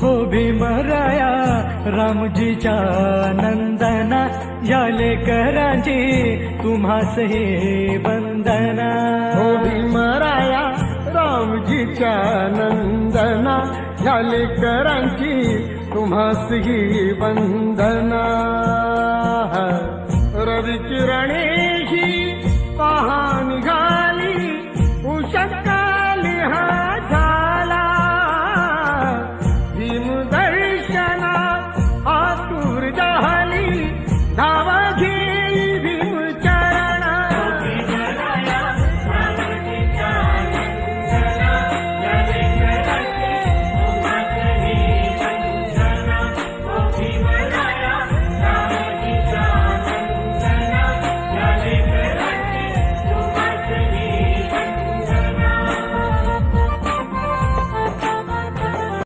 हो भीमराया रामजीच्या नंदना, या लेकरांची तुम्हास हे वंदना. हो भीमराया रामजीच्या नंदना, ह्या लेकरांची तुम्हास ही वंदना. रवी किरणे ही पहा निघा